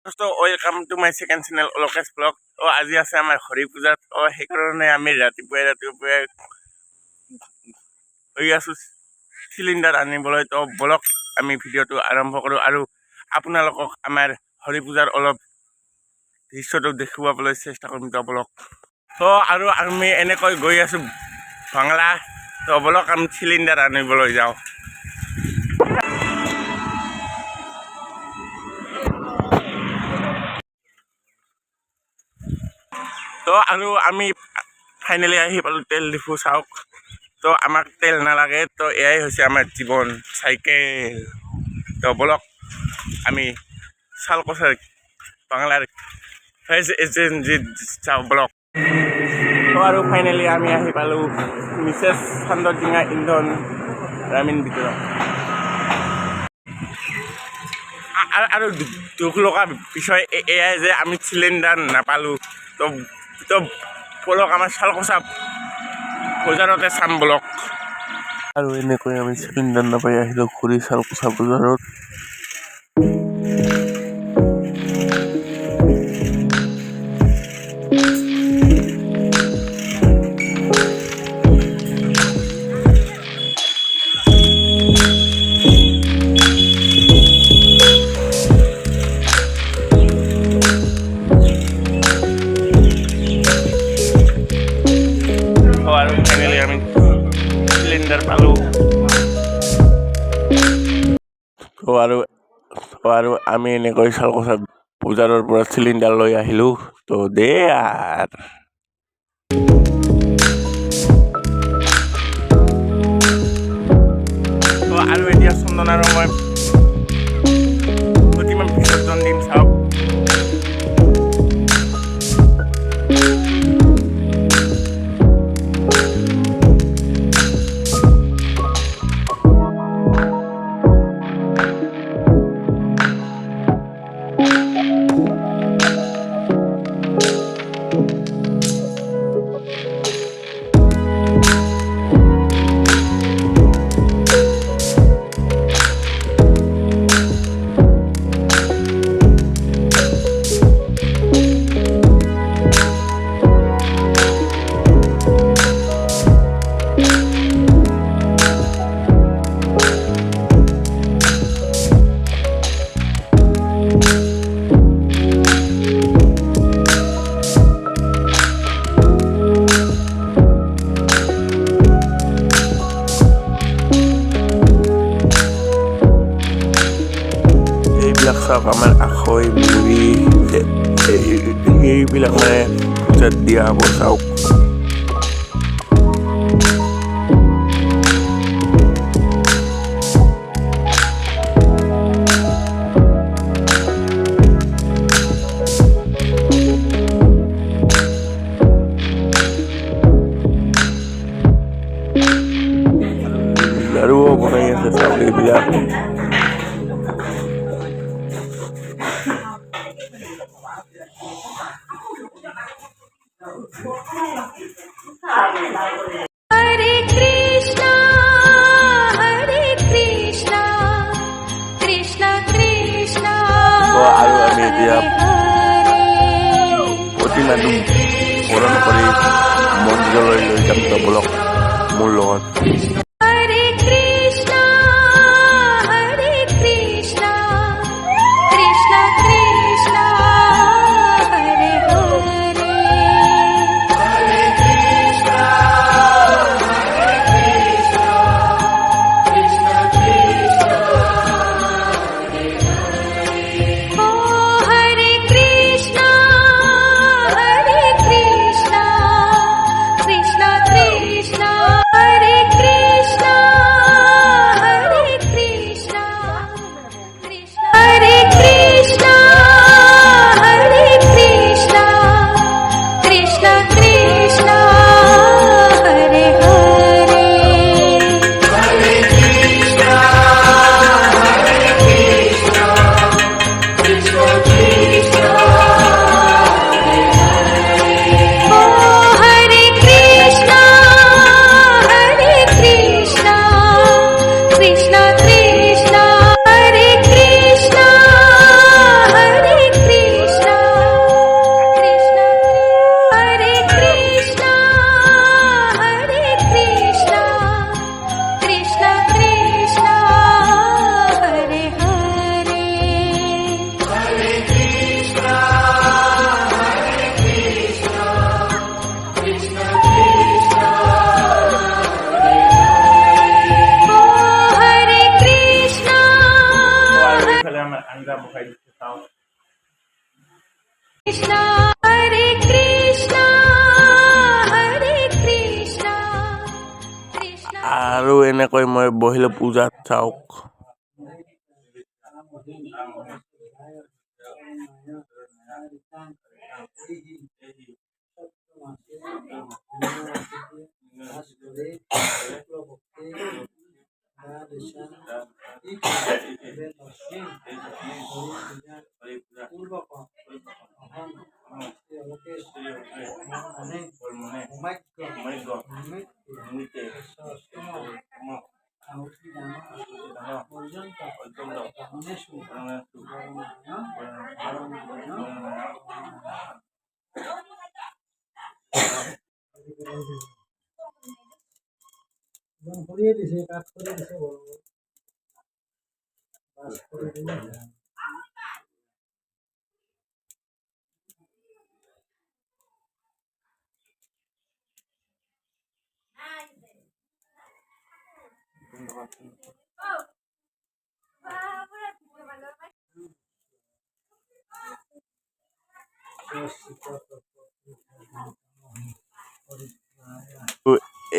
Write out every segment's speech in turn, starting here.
Welcome to my second channel Alokesh blog. আজি আছে আমাৰ হৰি পূজাত। সেইকাৰণে আমি ৰাতিপুৱাই হৈ আছোঁ চিলিণ্ডাৰ আনিবলৈ। বলক আমি ভিডিঅ'টো আৰম্ভ কৰোঁ আৰু আপোনালোকক আমাৰ হৰি পূজাৰ অলপ দৃশ্যটো দেখুৱাবলৈ চেষ্টা কৰিম। বলক আৰু আমি এনেকৈ গৈ আছোঁ বাংলা। বলক আমি চিলিণ্ডাৰ আনিবলৈ যাওঁ। আৰু আমি ফাইনেলি আহি পালোঁ তেল ডিপু। চাওক আমাক তেল নালাগে। এয়াই হৈছে আমাৰ জীৱন চাইকেল। বলক আমি চালকচাৰ বাংলাৰ ফেজ এজেঞ্চিত যাওঁ। বলক আৰু ফাইনেলি আমি আহি পালোঁ মিছেছ চান্দৰজিঙা ইন্ধন গ্ৰামীণ বিতৰণ। আৰু দুখ লগা বিষয় এয়াই যে আমি চিলিণ্ডাৰ নাপালোঁ। বলক আমাৰ চালকচা বজাৰতে চাম। বলক আৰু এনেকৈ আমি চিলিণ্ডাৰ নাপাই আহিলোঁ ঘূৰি চালকচা বজাৰত। আৰু ফাইনেলি আমি চিলিণ্ডাৰ পালোঁ। আৰু আমি এনেকৈ চালকচা বজাৰৰ পৰা চিলিণ্ডাৰ লৈ আহিলোঁ। দে আৰু এতিয়া চন্দন আৰু মই প্ৰতিমা বিসৰ্জন দিম। চাওক চাওক আমাৰ আখৈ মুড়ি এইবিলাক মানে পূজাত দিয়া হ'ব। চাওক লাৰুও বনাই আছে। চাওক এইবিলাক Hare Krishna, Krishna Krishna, আৰু আমি এতিয়া প্ৰতিমাটো বৰণ কৰি মন্দিৰলৈ লৈ যাম। বলক মোৰ লগত। Hare Krishna, Krishna Krishna, Hare Hare. Krishna এনেকৈ মই বহিলোঁ পূজাত চাওক।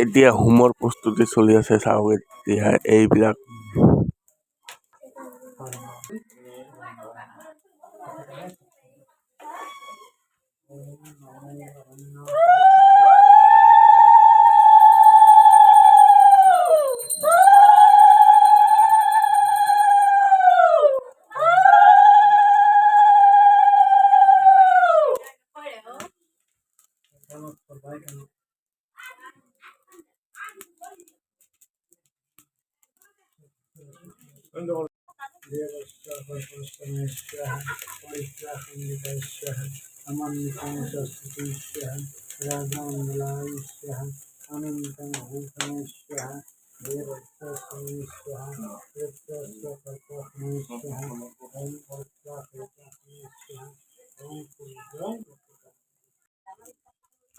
এতিয়া হোমৰ প্ৰস্তুতি চলি আছে চাওক। এতিয়া এইবিলাক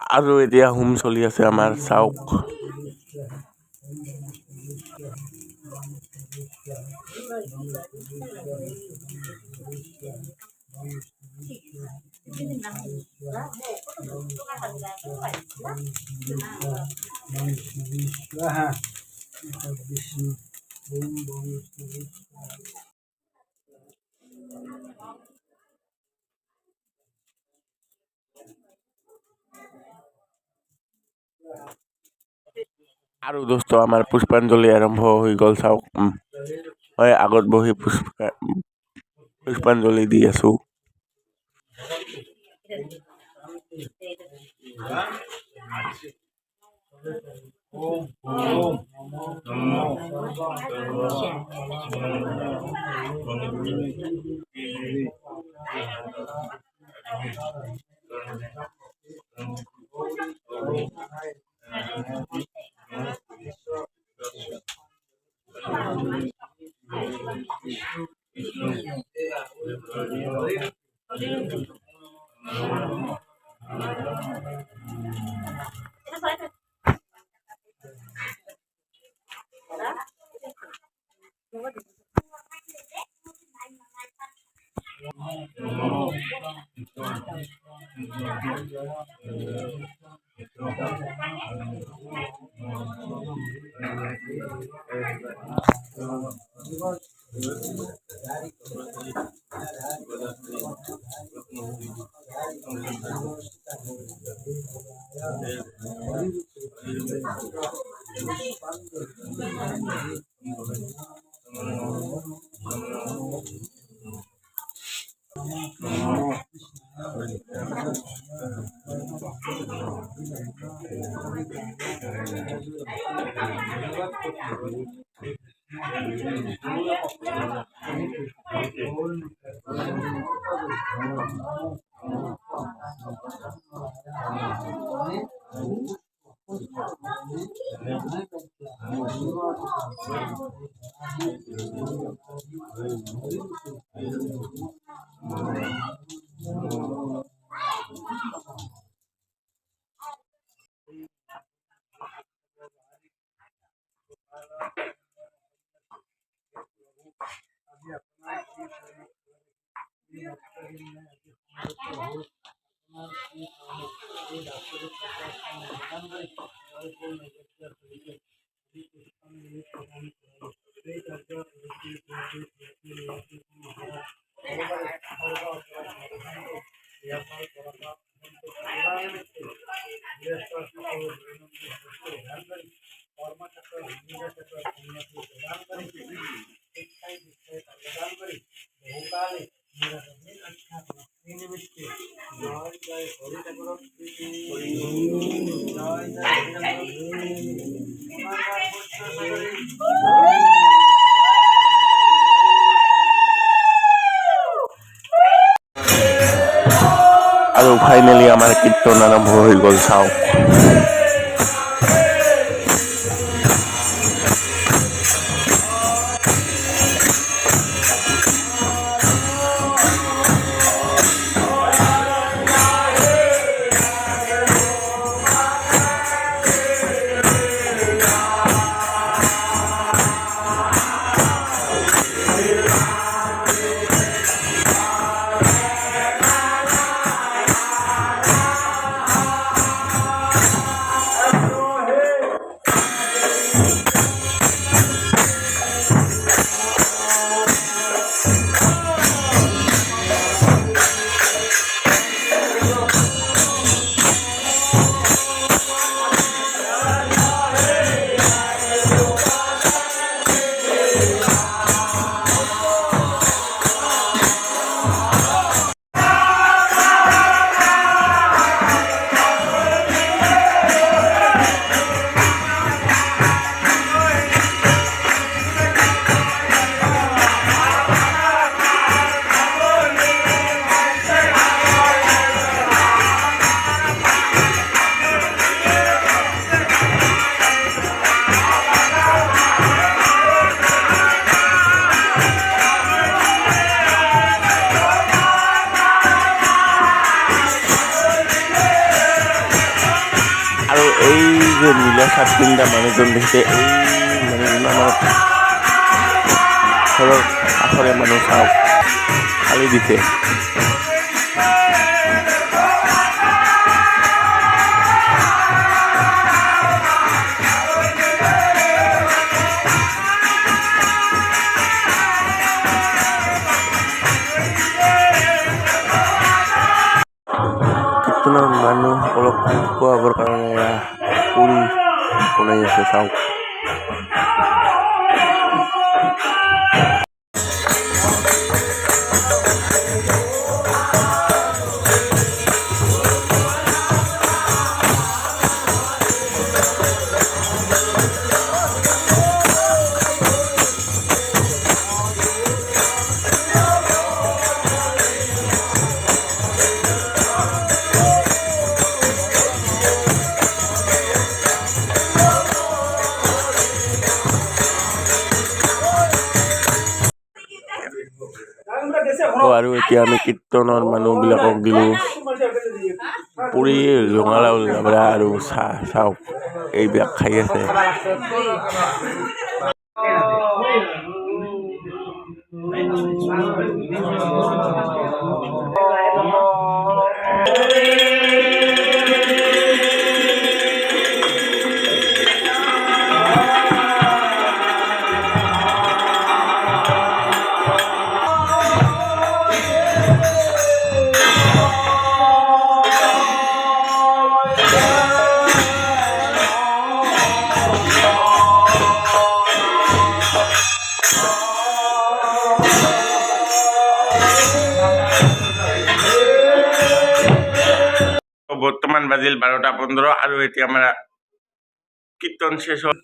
আৰু এতিয়া হোম চলি আছে আমাৰ চাওক। আৰু দোস্ত আমাৰ পুষ্পাঞ্জলি আৰম্ভ হৈ গ'ল চাওক। মই আগত বহি পুষ্পাঞ্জলি দি আছো। আৰু ফাইনেলি আমাৰ কীৰ্তন আৰম্ভ হৈ গ'ল চাওক। আৰু এই যে নীলা চাৰ্ট পিন্ধা মানুহজন দেখিছে, এই মানুহজন আমাৰ ঘৰৰ কাষৰে মানুহ চাওক, ফালি দিছে। কীৰ্তনৰ মানুহসকলক খোৱাবৰ কাৰণে পুৰি বনাই আছে চাওক। আৰু এতিয়া আমি কীৰ্তনৰ মানুহবিলাকক দিলোঁ পুৰি, ৰঙালাও, লাবৰা আৰু চাহ চাওক, এইবিলাক খাই আছে। বৰ্তমান বাজিল 12:15 আৰু এতিয়া আমাৰ কীৰ্তন শেষ হ'ল।